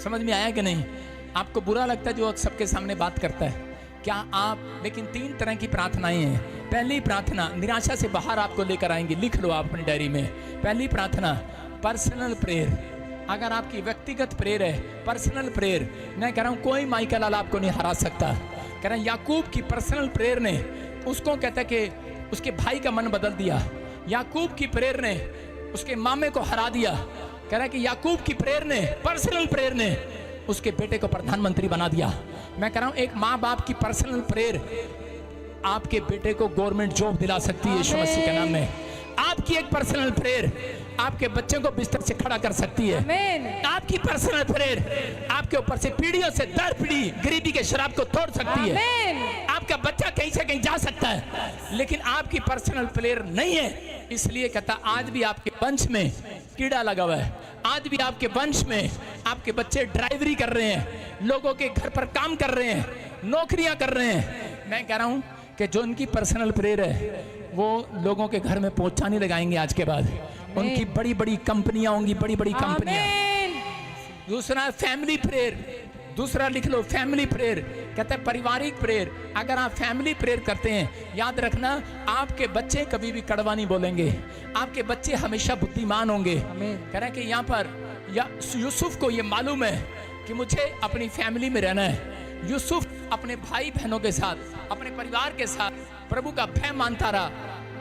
समझ में आया कि नहीं? आपको बुरा लगता है जो सबके सामने बात करता है क्या आप? लेकिन 3 तरह की प्रार्थनाएं हैं। पहली प्रार्थना निराशा से बाहर आपको लेकर आएंगे, लिख लो आप अपनी डायरी में। पहली प्रार्थना पर्सनल प्रेयर। अगर आपकी व्यक्तिगत प्रेयर है, पर्सनल प्रेयर, मैं कह रहा हूँ कोई माइकल लाल आपको नहीं हरा सकता। कह रहा याकूब की पर्सनल प्रेयर ने उसको कहता है कि उसके भाई का मन बदल दिया। याकूब की प्रेयर ने उसके मामे को हरा दिया। कह रहा है कि याकूब की प्रेयर ने, पर्सनल प्रेयर ने उसके बेटे को प्रधानमंत्री बना दिया। मैं कह रहा हूं एक माँ बाप की पर्सनल प्रेयर आपके बेटे को गवर्नमेंट जॉब दिला सकती है यीशु मसीह के नाम में। आपकी एक पर्सनल प्रेयर आपके बच्चे को बिस्तर से खड़ा कर सकती है। आपकी पर्सनल प्रेयर आपके ऊपर से पीढ़ियों से दर पीढ़ी गरीबी के शराब को तोड़ सकती है। आपका बच्चा कहीं से कहीं जा सकता है, लेकिन आपकी पर्सनल प्रेयर नहीं है। इसलिए कहता आज भी आपके वंश में कीड़ा लगा हुआ है। आज भी आपके वंश में आपके बच्चे ड्राइवरी कर रहे हैं, लोगों के घर पर काम कर रहे हैं, नौकरियां कर रहे हैं। मैं कह रहा हूं कि जो उनकी पर्सनल प्रेयर है वो लोगों के घर में पहुंचा नहीं लगाएंगे। आज के बाद उनकी बड़ी बड़ी कंपनियां होंगी, बड़ी बड़ी कंपनियां। दूसरा फैमिली प्रेयर, दूसरा लिख लो फैमिली प्रेयर। कहते हैं पारिवारिक प्रेयर। अगर आप फैमिली प्रेयर करते हैं, याद रखना आपके बच्चे कभी भी कड़वा नहीं बोलेंगे, आपके बच्चे हमेशा बुद्धिमान होंगे। कह रहे हैं कि यहाँ पर यूसुफ को ये मालूम है कि मुझे अपनी फैमिली में रहना है। यूसुफ अपने भाई बहनों के साथ, अपने परिवार के साथ प्रभु का भय मानता रहा।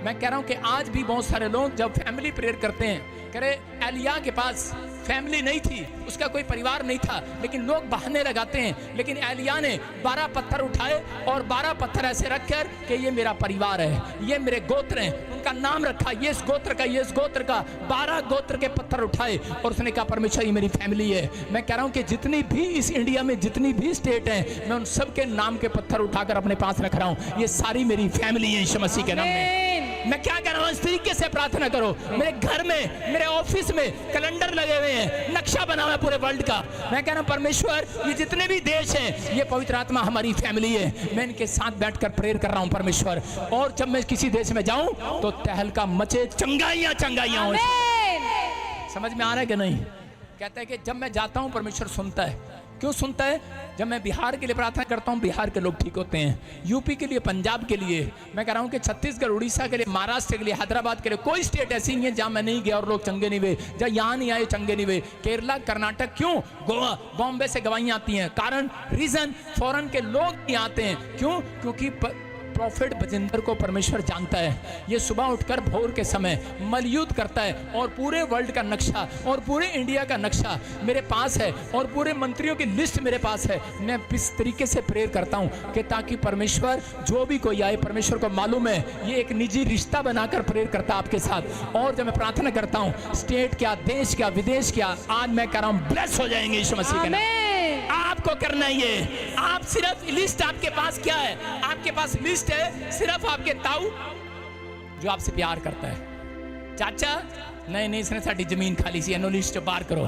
मैं कह रहा हूं कि आज भी बहुत सारे लोग जब फैमिली प्रेयर करते हैं, कह रहे एलिया के पास फैमिली नहीं थी, उसका कोई परिवार नहीं था, लेकिन लोग बहाने लगाते हैं। लेकिन एलिया ने 12 पत्थर उठाए और 12 पत्थर ऐसे रखकर कि ये मेरा परिवार है, ये मेरे गोत्र हैं, उनका नाम रखा, ये इस गोत्र का, ये इस गोत्र का। 12 गोत्र के पत्थर उठाए और उसने कहा परमेश्वर ये मेरी फैमिली है। मैं कह रहा हूँ कि जितनी भी इस इंडिया में जितनी भी स्टेट हैं, मैं उन सब के नाम के पत्थर उठाकर अपने पास रख रहा हूँ। ये सारी मेरी फैमिली है यीशु मसीह के नाम में। मैं क्या कर रहा हूँ? इस तरीके से प्रार्थना करो। मेरे घर में, मेरे ऑफिस में कैलेंडर लगे हुए हैं, नक्शा बना हुआ है पूरे वर्ल्ड का। मैं कह रहा हूँ परमेश्वर ये जितने भी देश हैं, ये पवित्र आत्मा हमारी फैमिली है। मैं इनके साथ बैठकर प्रेयर कर रहा हूँ परमेश्वर। और जब मैं किसी देश में जाऊं तो तहलका मचे, चंगाइयां चंगाइयां हो। समझ में आ रहा है कि नहीं? कहता है कि जब मैं जाता हूं परमेश्वर सुनता है। क्यों सुनता है? जब मैं बिहार के लिए प्रार्थना करता हूं, बिहार के लोग ठीक होते हैं। यूपी के लिए, पंजाब के लिए, मैं कह रहा हूं कि छत्तीसगढ़, उड़ीसा के लिए, महाराष्ट्र के लिए, हैदराबाद के लिए, कोई स्टेट ऐसी नहीं है जहां मैं नहीं गया और लोग चंगे नहीं हुए, जहां यहाँ नहीं आए चंगे नहीं हुए। केरला, कर्नाटक, क्यों? गोवा, बॉम्बे से गवाहियां आती हैं। कारण, रीजन, फॉरेन के लोग नहीं आते हैं। क्यों? क्योंकि प्रॉफिट बजिंदर को परमेश्वर जानता है। ये सुबह उठकर भोर के समय मलयुद्ध करता है और पूरे वर्ल्ड का नक्शा और पूरे इंडिया का नक्शा मेरे पास है और पूरे मंत्रियों की लिस्ट मेरे पास है। मैं इस तरीके से प्रेयर करता हूं कि ताकि परमेश्वर जो भी कोई आए, परमेश्वर को मालूम है ये एक निजी रिश्ता बनाकर प्रेयर करता आपके साथ। और जब मैं प्रार्थना करता हूं, स्टेट क्या, देश क्या, विदेश क्या, आज मैं कह रहा हूं ब्लेस हो जाएंगे यीशु मसीह के नाम। आपको करना ही है। आप सिर्फ लिस्ट, आपके पास क्या है? आपके पास लिस्ट है सिर्फ आपके ताऊ जो आपसे प्यार करता है। चाचा नहीं नहीं इसने साड़ी जमीन खाली सी, एनो लिस्ट बाहर करो।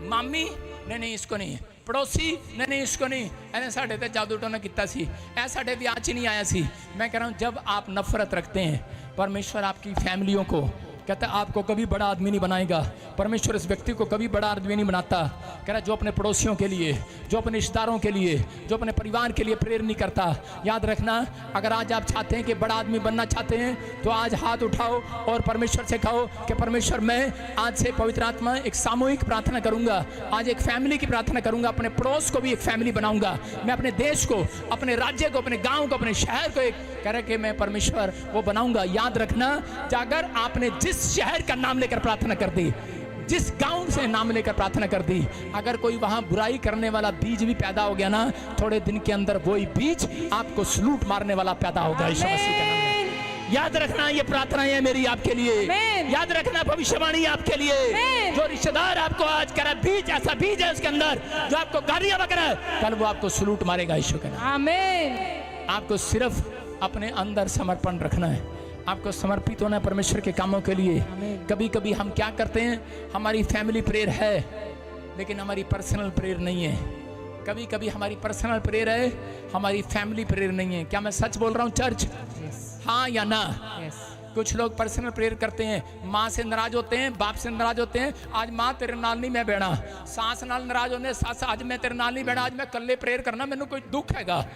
मामी नहीं नहीं इसको नहीं। पड़ोसी नहीं नहीं इसको नहीं, ऐसे साढ़े ते जादू टोना किता सी, ऐ साढ़े ब्याह च नहीं आया सी। मैं कह रहा हूँ जब आप नफरत रखते हैं, परमेश्वर आपकी फैमिलियों को कहता है आपको कभी बड़ा आदमी नहीं बनाएगा। परमेश्वर इस व्यक्ति को कभी बड़ा आदमी नहीं बनाता। कह रहा जो अपने पड़ोसियों के लिए, जो अपने रिश्तेदारों के लिए, जो अपने परिवार के लिए प्रेयर नहीं करता। याद रखना, अगर आज आप चाहते हैं कि बड़ा आदमी बनना चाहते हैं तो आज हाथ उठाओ और परमेश्वर से कहो कि परमेश्वर मैं आज से पवित्र आत्मा एक सामूहिक प्रार्थना करूंगा, आज एक फैमिली की प्रार्थना करूंगा, अपने पड़ोस को भी एक फैमिली बनाऊंगा, मैं अपने देश को, अपने राज्य को, अपने गाँव को, अपने शहर को एक कह रहे कि मैं परमेश्वर वो बनाऊंगा। याद रखना, अगर आपने जिस शहर का नाम लेकर प्रार्थना कर दी, जिस गांव से नाम लेकर प्रार्थना कर दी, अगर कोई वहां बुराई करने वाला बीज भी पैदा हो गया ना, थोड़े दिन के अंदर वही बीज आपको सलूट मारने वाला पैदा होगा यीशु मसीह के नाम में। याद रखना, ये प्रार्थना है मेरी आपके लिए। याद रखना, भविष्यवाणी आपके लिए। जो रिश्तेदार आपको आज कह रहा है बीज, ऐसा बीज है उसके अंदर जो आपको गालियां बक रहा है, कल वो आपको सलूट मारेगा यीशु के नाम में। आपको सिर्फ अपने अंदर समर्पण रखना है, आपको समर्पित होना है परमेश्वर के कामों के लिए। कभी कभी हम क्या करते हैं, हमारी फैमिली प्रेयर है लेकिन हमारी पर्सनल प्रेयर नहीं है। कभी कभी हमारी पर्सनल प्रेयर है, हमारी फैमिली प्रेयर नहीं है। क्या मैं सच बोल रहा हूँ चर्च? हाँ या ना? कुछ लोग पर्सनल प्रेयर करते हैं, माँ से नाराज होते हैं, बाप से नाराज होते हैं, आज माँ तेरे नाल नहीं मैं बैठा, सास नाल नाराज होने, सास आज मैं तेरे नाल नहीं बैठा, आज मैं कल्ले प्रेयर करना, मैंने कोई दुख हैगा।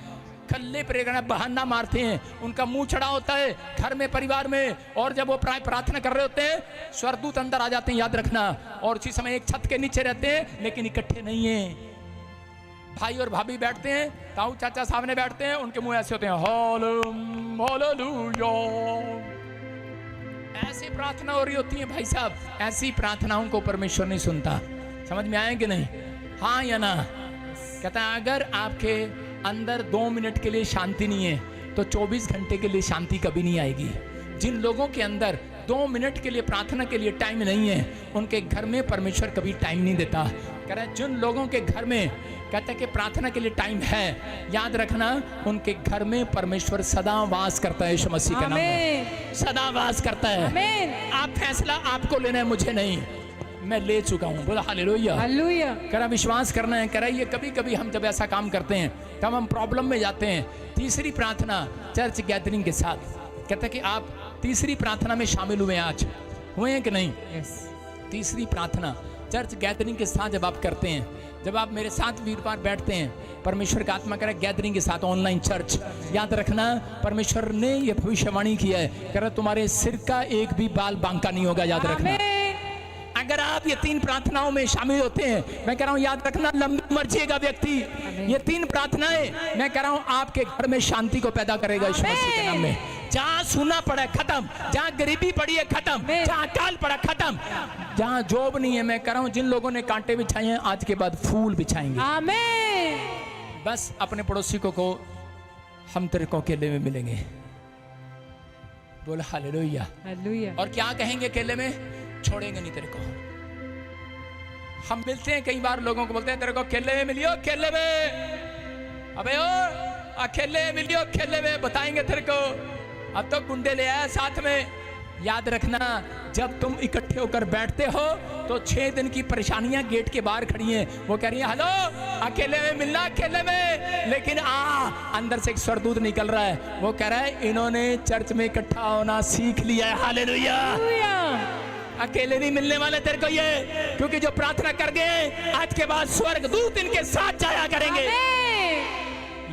कल्ले प्रेयर करना, बहाना मारते हैं, उनका मुंह चढ़ा होता है घर में, परिवार में, और जब वो प्रार्थना कर रहे होते हैं स्वर्गदूत अंदर आ जाते हैं, याद रखना। और उसी समय एक छत के नीचे रहते हैं लेकिन इकट्ठे नहीं है। भाई और भाभी बैठते हैं, ताऊ चाचा सामने बैठते हैं, उनके मुंह ऐसे होते हैं, हालेलुया। ऐसी प्रार्थना हो रही होती है भाई साहब, ऐसी प्रार्थनाओं को परमेश्वर नहीं सुनता। समझ में आए कि नहीं? हाँ या ना? कहता है अगर आपके अंदर 2 मिनट के लिए शांति नहीं है तो 24 घंटे के लिए शांति कभी नहीं आएगी। जिन लोगों के अंदर 2 मिनट के लिए प्रार्थना के लिए टाइम नहीं है, उनके घर में परमेश्वर कभी टाइम नहीं देता। कह रहा है जिन लोगों के घर में कहता है कि प्रार्थना के लिए टाइम है, याद रखना उनके घर में परमेश्वर सदा वास करता है। यीशु मसीह के नाम में सदा वास करता है। आप फैसला आपको लेना है, मुझे नहीं, मैं ले चुका हूँ। बोला हालेलुया, हालेलुया। कह रहा विश्वास करना है। कह रहा ये कभी कभी हम जब ऐसा काम करते हैं तब हम प्रॉब्लम में जाते हैं। तीसरी प्रार्थना चर्च गैदरिंग के साथ, कहता है कि आप तीसरी प्रार्थना में शामिल हुए, आज हुए हैं कि नहीं? तीसरी प्रार्थना चर्च गैदरिंग के साथ जब आप करते हैं, जब आप मेरे साथ वीरवार बैठते हैं, परमेश्वर का आत्मा करे गैदरिंग के साथ ऑनलाइन चर्च, याद रखना परमेश्वर ने ये भविष्यवाणी की है, कह रहा तुम्हारे सिर का एक भी बाल बांका नहीं होगा। याद रखना अगर आप ये 3 प्रार्थनाओं में शामिल होते हैं, मैं कह रहा हूँ याद रखना लंबी उम्र जिएगा व्यक्ति। ये 3 प्रार्थनाएं मैं कह रहा हूँ आपके घर में शांति को पैदा करेगा यीशु मसीह के नाम में। जहाँ सूना पड़ा है खत्म, जहाँ गरीबी पड़ी है खत्म, जहाँ अकाल पड़ा खत्म, जहाँ जॉब नहीं है, मैं कह रहा हूँ जिन लोगों ने कांटे बिछाए हैं आज के बाद फूल बिछाएंगे। आमीन। बस अपने पड़ोसी को कहो हम तेरे को केले में मिलेंगे। बोल हालेलुया, हालेलुया। और क्या कहेंगे केले में? छोड़ेंगे नहीं तेरे को। हम मिलते हैं कई बार, लोगों को बोलते हैं तेरे को केले में मिलियो, केले में, अबे ओ अकेले मिलियो, केले में बताएंगे तेरे को। अब तो गुंडे ले आया साथ में। याद रखना जब तुम इकट्ठे होकर बैठते हो तो 6 दिन की परेशानियां गेट के बाहर खड़ी हैं, वो कह रही है हेलो अकेले में मिलना, अकेले में, लेकिन अंदर से एक स्वर्गदूत निकल रहा है, वो कह रहा है इन्होंने चर्च में इकट्ठा होना सीख लिया है। हालेलुया। अकेले नहीं मिलने वाले तेरे को ये, क्योंकि जो प्रार्थना कर गए आज के बाद स्वर्गदूत इनके साथ जाया करेंगे।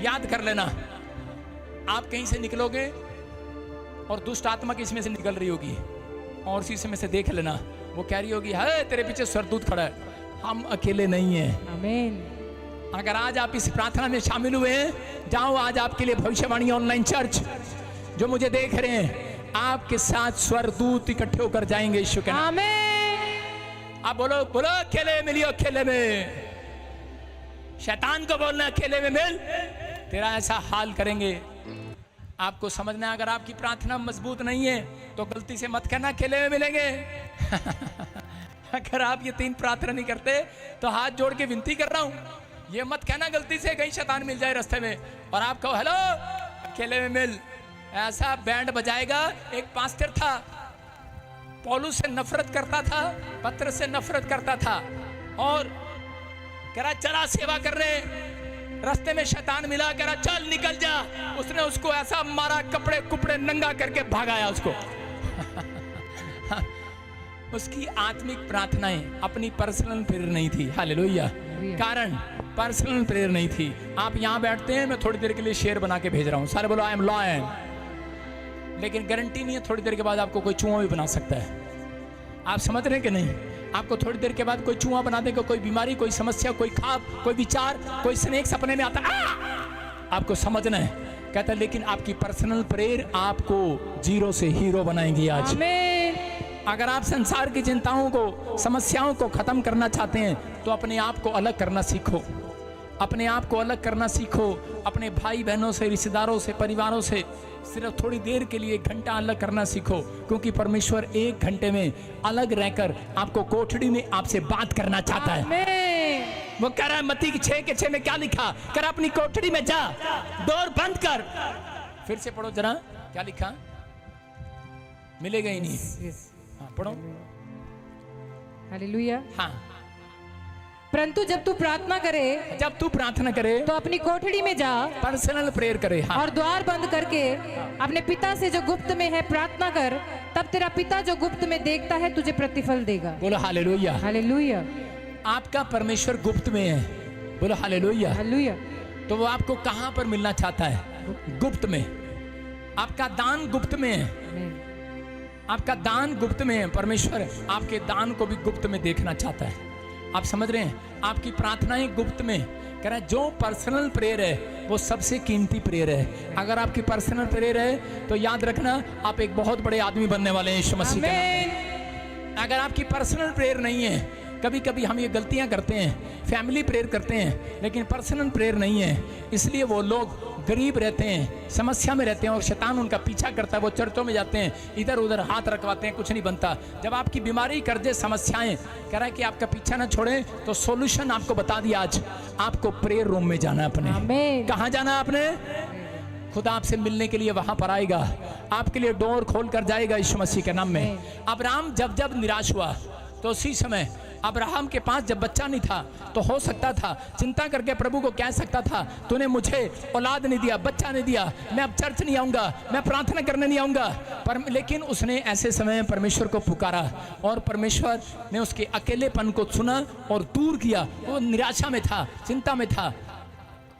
याद कर लेना, आप कहीं से निकलोगे और दुष्ट आत्मा किसी में से निकल रही होगी और उसी में से देख लेना, वो कह रही होगी है तेरे पीछे स्वर्गदूत खड़ा है, हम अकेले नहीं हैं। आमीन। अगर आज आप इस प्रार्थना में शामिल हुए हैं, जाओ आज आपके लिए भविष्यवाणी ऑनलाइन चर्च, जो मुझे देख रहे हैं आपके साथ स्वर्गदूत इकट्ठे होकर जाएंगे यीशु के नाम में। आप बोलो बोलो अकेले मिलियो, अकेले में। शैतान को बोलना अकेले में मिल, तेरा ऐसा हाल करेंगे। आपको समझना है अगर आपकी प्रार्थना मजबूत नहीं है तो गलती से मत कहना अकेले में मिलेंगे। अगर आप ये 3 प्रार्थना नहीं करते तो हाथ जोड़ के विनती कर रहा हूं, ये मत कहना गलती से कहीं शैतान मिल जाए रास्ते में और आप कहो हेलो अकेले में मिल। ऐसा बैंड बजाएगा। एक पास्टर था, पौलुस से नफरत करता था, पत्रस से नफरत करता था, और कह रहा चला सेवा कर रहे, रास्ते में शैतान मिला, कह रहा चल निकल जा। उसने उसको ऐसा मारा, कपड़े कुपड़े नंगा करके भागाया उसको। उसकी आत्मिक प्रार्थनाएं अपनी पर्सनल प्रेयर नहीं थी। हालेलुया। कारण पर्सनल प्रेयर नहीं थी। आप यहाँ बैठते हैं, मैं थोड़ी देर के लिए शेर बना के भेज रहा हूँ, सारे बोलो आई एम लॉयन, लेकिन गारंटी नहीं है थोड़ी देर के बाद आपको कोई चूहा भी बना सकता है। आप समझ रहे हैं कि नहीं? आपको थोड़ी देर के बाद कोई चूहा बना देगा, कोई बीमारी, कोई समस्या, कोई खाप, कोई विचार, कोई स्नेक सपने में आता है, आपको समझना है। कहता है लेकिन आपकी पर्सनल प्रेयर आपको 0 से हीरो बनाएंगी आज। अगर आप संसार की चिंताओं को, समस्याओं को खत्म करना चाहते हैं तो अपने आप को अलग करना सीखो। अपने आप को अलग करना सीखो। अपने भाई बहनों से, रिश्तेदारों से, परिवारों से सिर्फ थोड़ी देर के लिए 1 घंटा अलग करना सीखो, क्योंकि परमेश्वर 1 घंटे में अलग रहकर आपको कोठड़ी में आपसे बात करना चाहता है। वो कह रहा है मत्ती 6:6 में क्या लिखा? कह रहा अपनी कोठड़ी में जा, डोर बंद कर। फिर से पढ़ो जरा, क्या लिखा? मिलेगा ही नहीं। हाँ पढ़ो। हालेलुया। हाँ परंतु जब तू प्रार्थना करे जब तू प्रार्थना करे तो अपनी कोठड़ी में जा पर्सनल प्रेयर करे। हाँ, और द्वार बंद करके अपने पिता से जो गुप्त में है प्रार्थना कर, तब तेरा पिता जो गुप्त में देखता है तुझे प्रतिफल देगा। बोलो हालेलुया। हालेलुया। आपका परमेश्वर गुप्त में है। बोलो हालेलुया। हालेलुया। तो वो आपको कहां पर मिलना चाहता है? गुप्त में। आपका दान गुप्त में है। आपका दान गुप्त में है। परमेश्वर आपके दान को भी गुप्त में देखना चाहता है। आप समझ रहे हैं? आपकी प्रार्थनाएं गुप्त में। कह रहा है जो पर्सनल प्रेयर है वो सबसे कीमती प्रेयर है। अगर आपकी पर्सनल प्रेयर है तो याद रखना आप एक बहुत बड़े आदमी बनने वाले हैं यीशु मसीह के नाम में। अगर आपकी पर्सनल प्रेयर नहीं है, कभी कभी हम ये गलतियां करते हैं, फैमिली प्रेयर करते हैं लेकिन पर्सनल प्रेयर नहीं है, इसलिए वो लोग गरीब रहते हैं, समस्या में रहते हैं और शैतान उनका पीछा करता है। वो चर्चों में जाते हैं, इधर उधर हाथ रखवाते हैं, कुछ नहीं बनता। जब आपकी बीमारी, कर्जे, समस्याएं कह रहा है कि आपका पीछा ना छोड़े, तो सॉल्यूशन आपको बता दिया। आज आपको प्रेयर रूम में जाना है। अपने कहाँ जाना है? आपने खुदा आपसे मिलने के लिए वहां पर आएगा, आपके लिए डोर खोल कर जाएगा यीशु मसीह के नाम में। अब्राहम जब जब निराश हुआ तो उसी समय अब्राहम के पास जब बच्चा नहीं था तो हो सकता था चिंता करके प्रभु को कह सकता था तूने मुझे औलाद नहीं दिया, बच्चा नहीं दिया, मैं अब चर्च नहीं आऊँगा, मैं प्रार्थना करने नहीं आऊँगा। पर लेकिन उसने ऐसे समय में परमेश्वर को पुकारा और परमेश्वर ने उसके अकेलेपन को सुना और दूर किया। वो निराशा में था, चिंता में था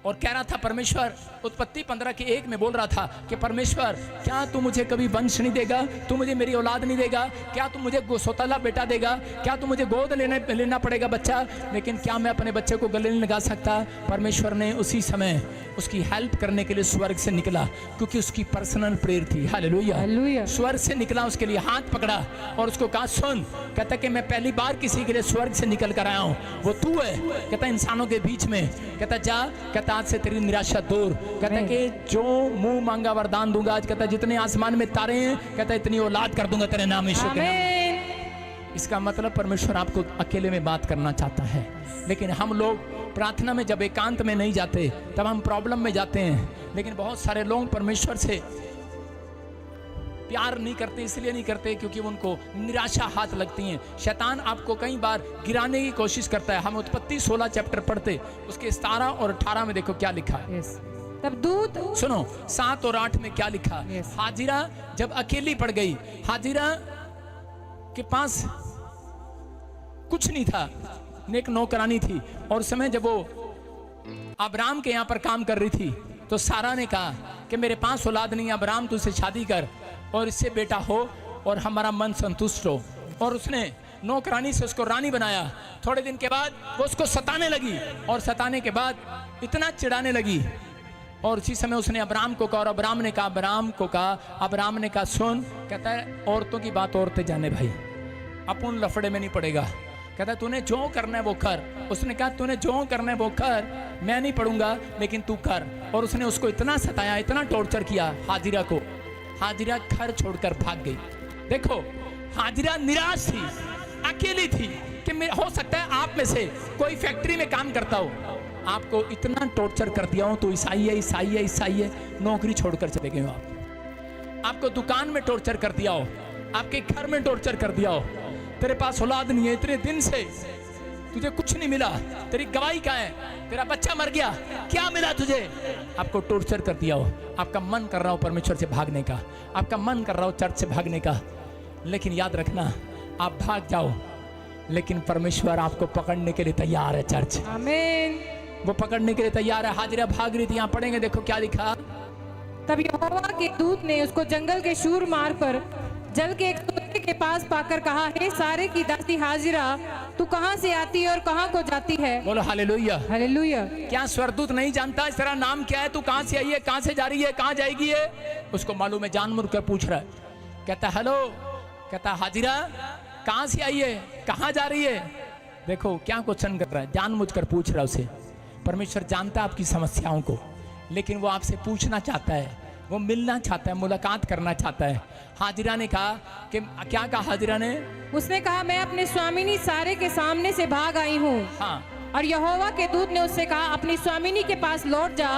और कह रहा था परमेश्वर, उत्पत्ति 15:1 में बोल रहा था कि परमेश्वर क्या तू मुझे कभी वंश नहीं देगा? तू मुझे मेरी औलाद नहीं देगा? क्या तू मुझे सौतेला बेटा देगा? क्या तू मुझे गोद लेना पड़ेगा बच्चा? लेकिन क्या मैं अपने बच्चे को गले नहीं लगा सकता? परमेश्वर ने उसी समय उसकी हेल्प करने के लिए स्वर्ग से निकला, क्योंकि उसकी पर्सनल प्रेयर थी। हालेलुया। स्वर्ग से निकला, उसके लिए हाथ पकड़ा और उसको कहा सुन, कहता कि मैं पहली बार किसी के लिए स्वर्ग से निकल कर आया हूँ, वो तू है। कहता इंसानों के बीच में, कहता जा, कहता आज से तेरी निराशा दूर। कहता कि जो मुंह मांगा वरदान दूंगा। आज कहता जितने आसमान में तारे हैं, कहता इतनी औलाद कर दूंगा तेरे नाम यीशु के नाम। इसका मतलब परमेश्वर आपको अकेले में बात करना चाहता है, लेकिन हम लोग प्रार्थना में जब एकांत में नहीं जाते तब हम प्रॉब्लम में जाते हैं। लेकिन बहुत सारे लोग परमेश्वर से प्यार नहीं करते, इसलिए नहीं करते क्योंकि उनको निराशा हाथ लगती है। शैतान आपको कई बार गिराने की कोशिश करता है। हम उत्पत्ति 16 चैप्टर पढ़ते, उसके 17 और 18 में देखो क्या लिखा है। तब दूत सुनो 7 और 8 में क्या लिखा। हाजिरा जब अकेली पड़ गई, हाजिरा के पास कुछ नहीं था, एक नौकरानी थी और उस समय जब वो अब्राम के यहाँ पर काम कर रही थी तो सारा ने कहा कि मेरे पास औलाद नहीं, अब्राम तुझसे शादी कर और इससे बेटा हो और हमारा मन संतुष्ट हो। और उसने नौकरानी से उसको रानी बनाया। थोड़े दिन के बाद वो उसको सताने लगी और सताने के बाद इतना चिढ़ाने लगी और उसी समय उसने अब्राम को कहा और अब्राम ने कहा सुन, कहता है औरतों की बात औरतें जाने भाई, अपन लफड़े में नहीं पड़ेगा। कहता तूने जो करना है वो कर। उसने कहा तूने जो करना है वो कर, मैं नहीं पढ़ूंगा लेकिन तू कर। और उसने उसको इतना सताया, इतना टॉर्चर किया हाजिरा को। हाजिरा घर छोड़कर भाग गई। देखो हाजिरा निराश थी, अकेली थी कि हो सकता है आप में से कोई फैक्ट्री में काम करता हो, आपको इतना टॉर्चर कर दिया हो, तो ईसाई है, नौकरी छोड़कर चले गए हो। आपको दुकान में टॉर्चर कर दिया हो, आपके घर में टॉर्चर कर दिया हो, तेरे पास औलाद नहीं है, इतने दिन से तुझे कुछ नहीं मिला, तेरी गवाही क्या है, तेरा बच्चा मर गया, क्या मिला तुझे? आपको टॉर्चर कर दिया हो, आपका मन कर रहा हो परमेश्वर से भागने का, आपका मन कर रहा हो चर्च से भागने का। लेकिन याद रखना, आप भाग जाओ लेकिन परमेश्वर आपको पकड़ने के लिए तैयार है। चर्च आमीन, वो पकड़ने के लिए तैयार है। हाजिरा भाग रही थी, यहाँ पढ़ेंगे, देखो क्या लिखा। तब यहोवा के दूत ने उसको जंगल के शूर मार्ग पर जल के एक तोते के पास पाकर कहा, हे सारे की दासी हाजिरा, तू कहाँ से आती है और कहाँ को जाती है? बोलो हालेलुया। हालेलुया। क्या स्वर्गदूत नहीं जानता इस तरह नाम क्या है, तू कहाँ से आई है, कहाँ से जा रही है, कहाँ जाएगी है? उसको मालूम है, जानबूझ कर पूछ रहा है। कहता हेलो, कहता हाजिरा कहाँ से आई है, कहाँ जा रही है? देखो क्या क्वेश्चन कर रहा है, जानबूझ कर पूछ रहा है उसे। परमेश्वर जानता है आपकी समस्याओं को, लेकिन वो आपसे पूछना चाहता है, वो मिलना चाहता है, मुलाकात करना चाहता है। हाजिरा ने कहा कि क्या कहा हाजिरा ने? उसने कहा मैं अपने स्वामिनी सारे के सामने से भाग आई हूँ। हाँ। और यहोवा के दूत ने उससे कहा, अपनी स्वामिनी के पास लौट जा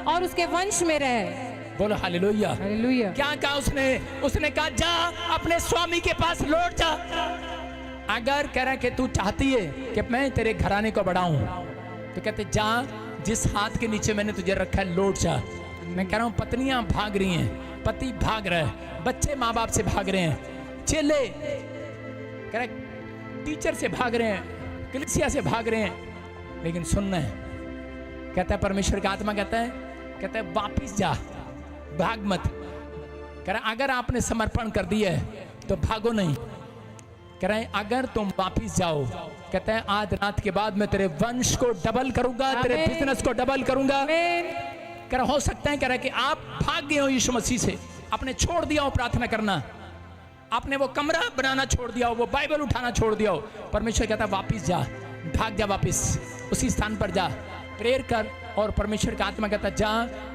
और उसके वंश में रह। बोलो हालेलुया। हालेलुया। क्या कहा उसने? उसने कहा जा अपने स्वामी के पास लौट जा। अगर कह रहा है कि तू चाहती है कि मैं तेरे घराने को बढ़ाऊं, तो कहते जा, जिस हाथ के नीचे मैंने तुझे रखा है लौट जा। मैं कह रहा हूं पत्नियां भाग रही हैं, पति भाग रहा है, बच्चे माँ बाप से भाग रहे हैं, चेले कह रहे टीचर से भाग रहे हैं, कलीसिया से भाग रहे हैं, लेकिन सुनना है, कहता है परमेश्वर का आत्मा कहता है वापिस जा, भाग मत। कह रहा अगर आपने समर्पण कर दिया है तो भागो नहीं। कह रहे हैं अगर तुम वापिस जाओ, कहता है आज रात के बाद मैं तेरे वंश को डबल करूंगा, तेरे बिजनेस को डबल करूंगा। कह रहा हो सकता है कह रहा है कि आप भाग गए हो यीशु मसीह से, आपने छोड़ दिया हो प्रार्थना करना, आपने वो कमरा बनाना छोड़ दिया हो, वो बाइबल उठाना छोड़ दिया हो। परमेश्वर कहता है वापिस जा, भाग जा, वापिस उसी स्थान पर जा, प्रेयर कर। और परमेश्वर का आत्मा कहता जा,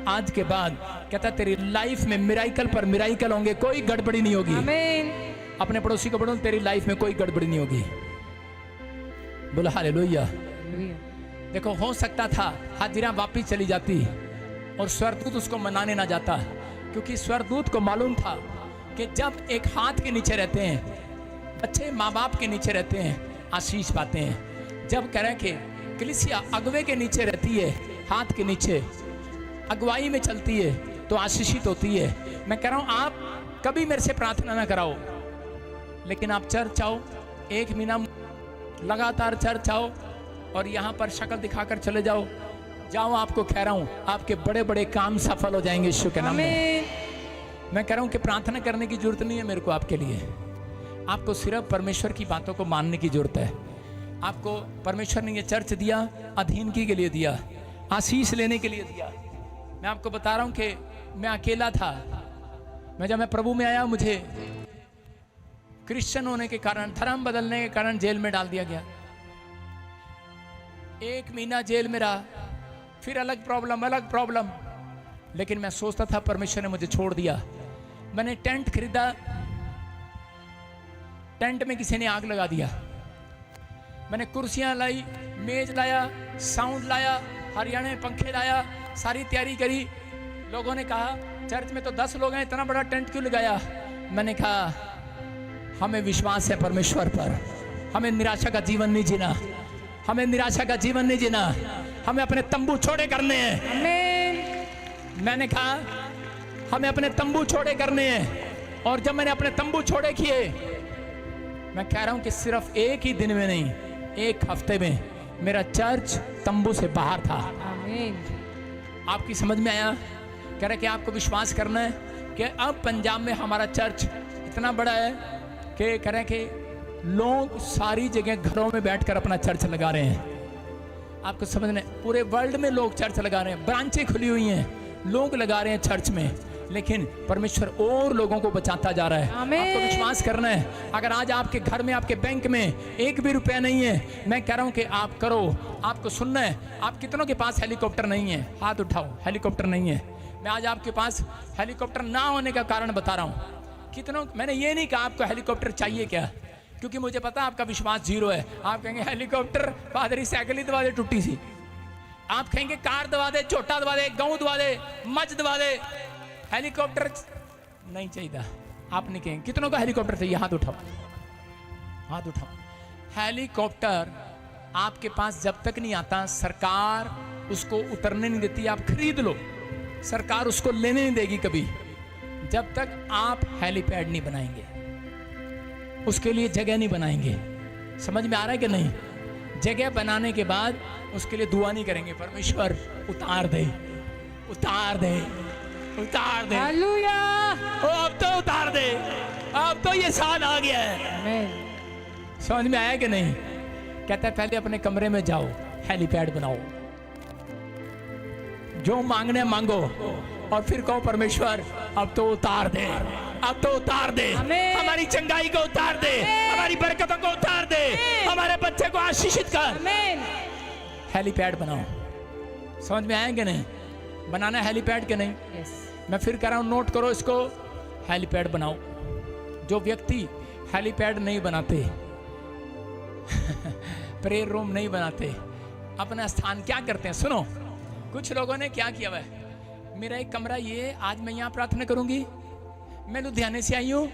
आज के बाद कहता तेरी लाइफ में मिराइकल पर मिराइकल होंगे, कोई गड़बड़ी नहीं होगी। आमीन। अपने पड़ोसी को बोलो तेरी लाइफ में कोई गड़बड़ी नहीं होगी। बोला हालेलुया। देखो हो सकता था हाजिरा वापिस चली जाती और स्वर्गदूत उसको मनाने ना जाता, क्योंकि स्वर्गदूत को मालूम था कि जब एक हाथ के नीचे रहते हैं, बच्चे माँ बाप के नीचे रहते हैं, आशीष पाते हैं। जब कह रहे हैं कि कलीसिया अगुवे के नीचे रहती है, हाथ के नीचे अगुवाई में चलती है, तो आशीषित होती है। मैं कह रहा हूँ आप कभी मेरे से प्रार्थना ना कराओ, लेकिन आप चर्च आओ, 1 महीना लगातार चर्च आओ और यहाँ पर शक्ल दिखाकर चले जाओ, आपको कह रहा हूँ आपके बड़े बड़े काम सफल हो जाएंगे यीशु के नाम में। मैं कह रहा हूँ कि प्रार्थना करने की जरूरत नहीं है मेरे को आपके लिए, आपको सिर्फ परमेश्वर की बातों को मानने की जरूरत है। आपको परमेश्वर ने ये चर्च दिया अधीनगी के लिए दिया, आशीष लेने के लिए दिया। मैं आपको बता रहा हूँ कि मैं अकेला था, जब मैं प्रभु में आया, मुझे क्रिश्चियन होने के कारण, धर्म बदलने के कारण जेल में डाल दिया गया। 1 महीना जेल में रहा, फिर अलग प्रॉब्लम, लेकिन मैं सोचता था परमेश्वर ने मुझे छोड़ दिया। मैंने टेंट खरीदा, टेंट में किसी ने आग लगा दिया। मैंने कुर्सियां लाई, मेज लाया, साउंड लाया, हरियाणा में पंखे लाया, सारी तैयारी करी। लोगों ने कहा चर्च में तो 10 लोग हैं, इतना बड़ा टेंट क्यों लगाया? मैंने कहा हमें विश्वास है परमेश्वर पर, हमें निराशा का जीवन नहीं जीना, हमें निराशा का जीवन नहीं जीना, हमें अपने तंबू छोड़े करने हैं। मैंने कहा हमें अपने तंबू छोड़े करने हैं, और जब मैंने अपने तंबू छोड़े किए, मैं कह रहा हूं कि सिर्फ एक ही दिन में नहीं, 1 हफ्ते में मेरा चर्च तंबू से बाहर था। आमीन। आपकी समझ में आया? कह रहे कि आपको विश्वास करना है कि अब पंजाब में हमारा चर्च इतना बड़ा है कि कह रहे कि लोग सारी जगह घरों में बैठकर अपना चर्च लगा रहे हैं। आपको समझना है, पूरे वर्ल्ड में लोग चर्च लगा रहे हैं, ब्रांचें खुली हुई हैं, लोग लगा रहे हैं चर्च में, लेकिन परमेश्वर और लोगों को बचाता जा रहा है। आपको विश्वास करना है। अगर आज आपके घर में, आपके बैंक में 1 भी रुपया नहीं है, मैं कह रहा हूं कि आप करो। आपको सुनना है, आप कितनों के पास हेलीकॉप्टर नहीं है? हाथ उठाओ। हेलीकॉप्टर नहीं है। मैं आज आपके पास हेलीकॉप्टर ना होने का कारण बता रहा हूं। कितनों, मैंने ये नहीं कहा आपको हेलीकॉप्टर चाहिए क्या, क्योंकि मुझे पता आपका विश्वास 0 है। आप कहेंगे हेलीकॉप्टर, पादरी साइकिल ही दबा दे टूटी सी। आप कहेंगे कार दबा दे, छोटा दबा दे, गेहूं दबा दे, मज दबा दे, हेलीकॉप्टर नहीं चाहिए। आप नहीं कहेंगे कितनों का हेलीकॉप्टर चाहिए? हाथ उठाओ, हाथ उठाओ। हेलीकॉप्टर आपके पास जब तक नहीं आता, सरकार उसको उतरने नहीं देती। आप खरीद लो, सरकार उसको लेने नहीं देगी कभी, जब तक आप हेलीपैड नहीं बनाएंगे, उसके लिए जगह नहीं बनाएंगे। समझ में आ रहा है कि नहीं? जगह बनाने के बाद उसके लिए दुआ नहीं करेंगे, परमेश्वर उतार दे, उतार दे, उतार दे। हालेलुया। ओ अब तो उतार दे, अब तो ये साल आ गया है। समझ में आया कि नहीं? कहता है पहले अपने कमरे में जाओ, हेलीपैड बनाओ, जो मांगने मांगो, और फिर कहो परमेश्वर अब तो उतार दे, अब तो उतार दे, हमारी चंगाई को उतार दे, हमारी बरकतों को उतार दे, हमारे बच्चे को आशीषित कर। हेलीपैड बनाओ। समझ में आया कि नहीं? बनाना हेलीपैड के नहीं? मैं फिर कह रहा हूं, नोट करो इसको, हेलीपैड बनाओ। जो व्यक्ति हेलीपैड नहीं बनाते प्रेयर रूम नहीं बनाते, अपना स्थान क्या करते हैं? सुनो, कुछ लोगों ने क्या किया हुआ है, मेरा एक कमरा ये, आज मैं यहाँ प्रार्थना करूंगी, मैं लुधियाने से आई हूँ,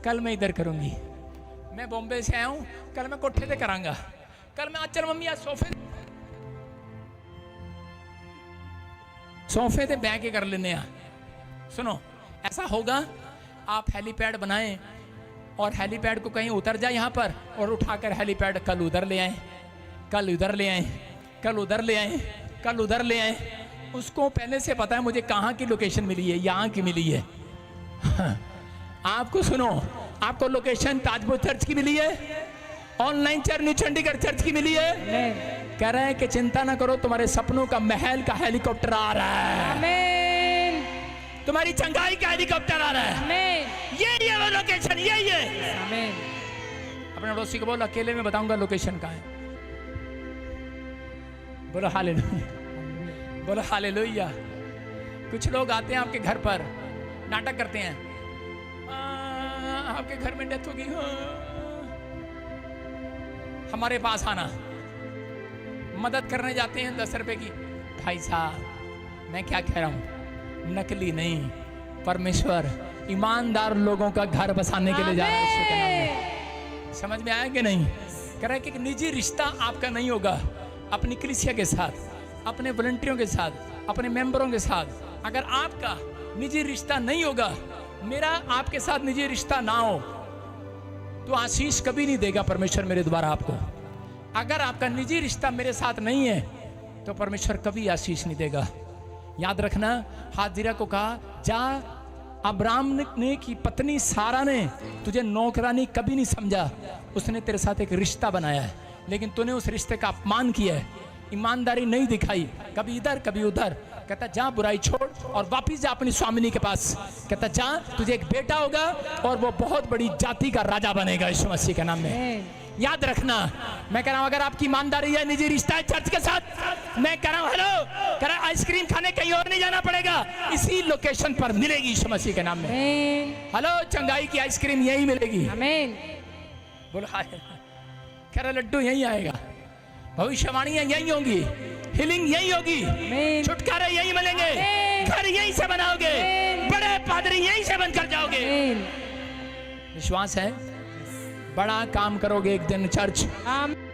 कल मैं इधर करूंगी, मैं बॉम्बे से आया हूं, कल मैं कोठे ते करांगा, कल मैं चल मम्मी आज सोफे ते बैठ के कर लेने आ। सुनो, ऐसा होगा, आप हेलीपैड बनाएं और हेलीपैड को कहीं उतर जाए यहाँ पर और उठाकर हेलीपैड कल उधर ले आए, कल उधर ले आए, कल उधर ले आए, कल उधर ले आए। उसको पहले से पता है मुझे कहाँ की लोकेशन मिली है, यहाँ की मिली है। आपको सुनो, आपको लोकेशन ताजपुर चर्च की मिली है, online church new Chandigarh church की मिली है। कह रहे हैं कि चिंता ना करो, तुम्हारे सपनों का महल का हेलीकॉप्टर आ रहा है, आमीन, तुम्हारी चंगाई का हेलीकॉप्टर आ रहा है। आमीन, यही है वो लोकेशन, यही है। आमीन। अपने पड़ोसी को बोल, अकेले में बताऊंगा लोकेशन कहाँ है। बोलो हालेलुया, बोलो हालेलुया। कुछ लोग आते हैं आपके घर पर, नाटक करते हैं, आपके घर में डेथ होगी, हमारे पास आना, मदद करने जाते हैं 10 रुपए की। भाई साहब, मैं क्या कह रहा हूं, नकली नहीं, परमेश्वर ईमानदार लोगों का घर बसाने के लिए जा रहा है यीशु के नाम में। समझ में आया कि नहीं? कह रहा है कि निजी रिश्ता आपका नहीं होगा अपनी कलीसिया के साथ, अपने वॉलंटियरों के साथ, अपने मेंबरों के साथ। अगर आपका निजी रिश्ता नहीं होगा, मेरा आपके साथ निजी रिश्ता ना हो, तो आशीष कभी नहीं देगा परमेश्वर मेरे द्वारा आपको। अगर आपका निजी रिश्ता मेरे साथ नहीं है, तो परमेश्वर कभी आशीष नहीं देगा। याद रखना, हाजिरा को कहा, जा, अब्राम ने की पत्नी सारा ने तुझे नौकरानी कभी नहीं समझा, उसने तेरे साथ एक रिश्ता बनाया है, लेकिन तूने उस रिश्ते का अपमान किया है, ईमानदारी नहीं दिखाई, कभी इधर कभी उधर। कहता जा बुराई छोड़ और वापिस जा अपनी स्वामिनी के पास। कहता जा, तुझे एक बेटा होगा और वो बहुत बड़ी जाति का राजा बनेगा यीशु मसीह के नाम में। याद रखना, मैं कह रहा हूं, अगर आपकी ईमानदारी है, निजी रिश्ता है चर्च के साथ, मैं कह रहा हूं, हेलो, कह रहा आइसक्रीम खाने कहीं और नहीं जाना पड़ेगा, इसी लोकेशन पर मिलेगी यीशु मसीह के नाम में। हेलो, चंगाई की आइसक्रीम यही मिलेगी। आमीन। बोलो कह रहा लड्डू यही आएगा, भविष्यवाणियां यही होंगी, हीलिंग यही होगी, छुटकारे यही मिलेंगे, घर यहीं से बनाओगे, बड़े पादरी यहीं से बनकर जाओगे। आमीन। विश्वास है, बड़ा काम करोगे एक दिन चर्च। आमीन।